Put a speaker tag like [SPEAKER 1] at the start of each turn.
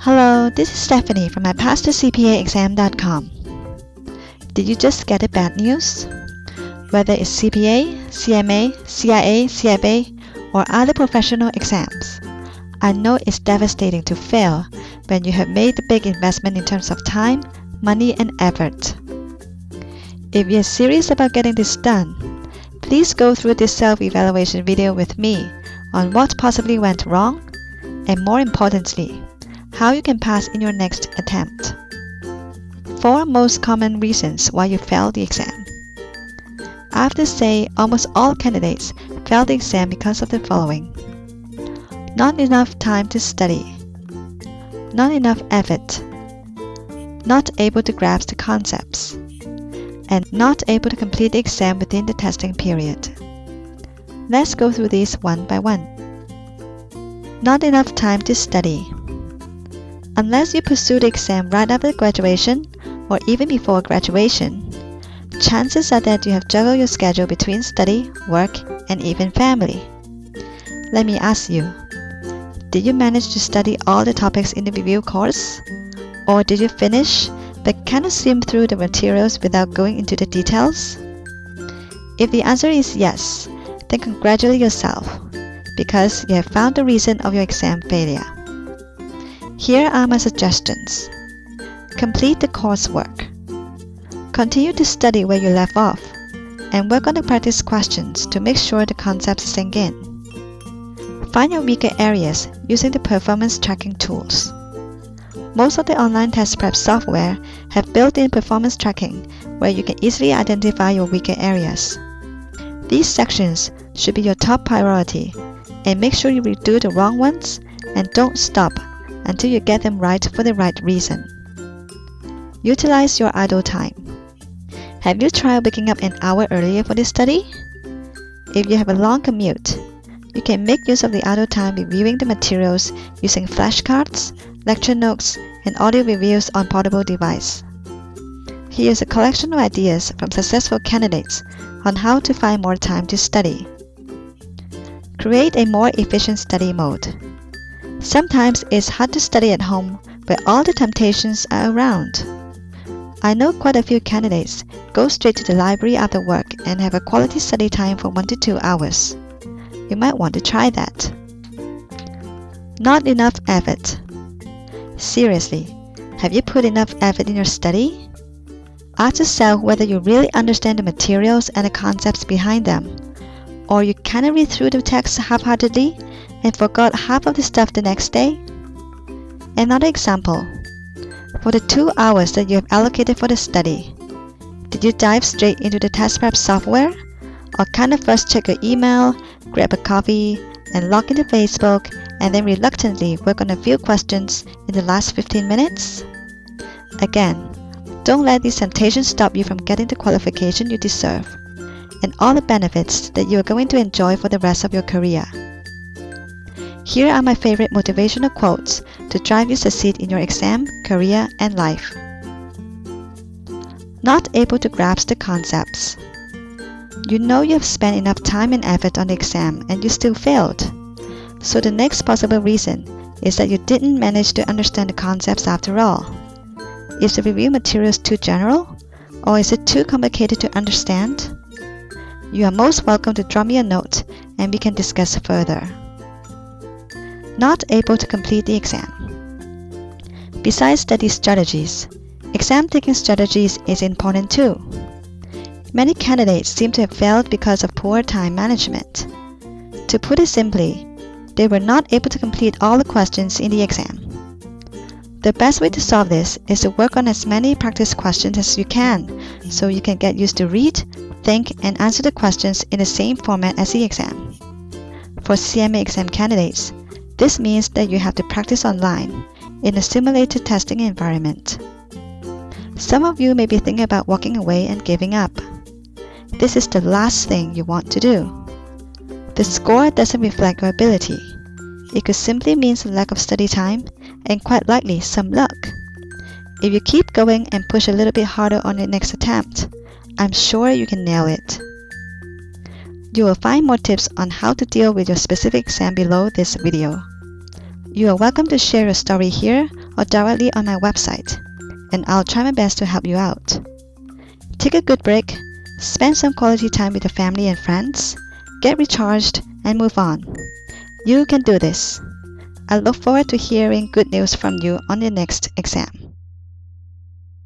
[SPEAKER 1] Hello, this is Stephanie from mypastcpaexam.com. Did you just get the bad news? Whether it's CPA, CMA, CIA, CFA, or other professional exams, I know it's devastating to fail when you have made a big investment in terms of time, money, and effort. If you're serious about getting this done, please go through this self-evaluation video with me on what possibly went wrong, and more importantly, how you can pass in your next attempt. 4 most common reasons why you failed the exam. I have to say almost all candidates fail the exam because of the following: not enough time to study, not enough effort, not able to grasp the concepts, and not able to complete the exam within the testing period. Let's go through these one by one. Not enough time to study. Unless you pursue the exam right after graduation or even before graduation, chances are that you have juggled your schedule between study, work, and even family. Let me ask you, did you manage to study all the topics in the review course? Or did you finish but kind of skim through the materials without going into the details? If the answer is yes, then congratulate yourself, because you have found the reason of your exam failure. Here are my suggestions. Complete the coursework. Continue to study where you left off, and work on the practice questions to make sure the concepts sink in. Find your weaker areas using the performance tracking tools. Most of the online test prep software have built-in performance tracking where you can easily identify your weaker areas. These sections should be your top priority, and make sure you redo the wrong ones and don't stop until you get them right for the right reason. Utilize your idle time. Have you tried waking up an hour earlier for this study? If you have a long commute, you can make use of the idle time reviewing the materials using flashcards, lecture notes, and audio reviews on portable device. Here's a collection of ideas from successful candidates on how to find more time to study. Create a more efficient study mode. Sometimes it's hard to study at home where all the temptations are around. I know quite a few candidates go straight to the library after work and have a quality study time for 1 to 2 hours. You might want to try that. Not enough effort. Seriously, have you put enough effort in your study? Ask yourself whether you really understand the materials and the concepts behind them, or you kind of read through the text half-heartedly and forgot half of the stuff the next day. Another example. For the 2 hours that you have allocated for the study, did you dive straight into the test prep software, or kind of first check your email, grab a coffee, and log into Facebook, and then reluctantly work on a few questions in the last 15 minutes? Again, don't let these temptations stop you from getting the qualification you deserve and all the benefits that you are going to enjoy for the rest of your career. Here are my favorite motivational quotes to drive you to succeed in your exam, career, and life. Not able to grasp the concepts. You know you have spent enough time and effort on the exam and you still failed. So the next possible reason is that you didn't manage to understand the concepts after all. Is the review materials too general? Or is it too complicated to understand? You are most welcome to drop me a note and we can discuss further. Not able to complete the exam. Besides study strategies, exam taking strategies is important too. Many candidates seem to have failed because of poor time management. To put it simply, they were not able to complete all the questions in the exam. The best way to solve this is to work on as many practice questions as you can, so you can get used to read, think, and answer the questions in the same format as the exam. For CMA exam candidates, this means that you have to practice online in a simulated testing environment. Some of you may be thinking about walking away and giving up. This is the last thing you want to do. The score doesn't reflect your ability. It could simply mean a lack of study time and quite likely some luck. If you keep going and push a little bit harder on your next attempt, I'm sure you can nail it. You will find more tips on how to deal with your specific exam below this video. You are welcome to share your story here or directly on my website, and I'll try my best to help you out. Take a good break, spend some quality time with your family and friends, get recharged, and move on. You can do this. I look forward to hearing good news from you on your next exam.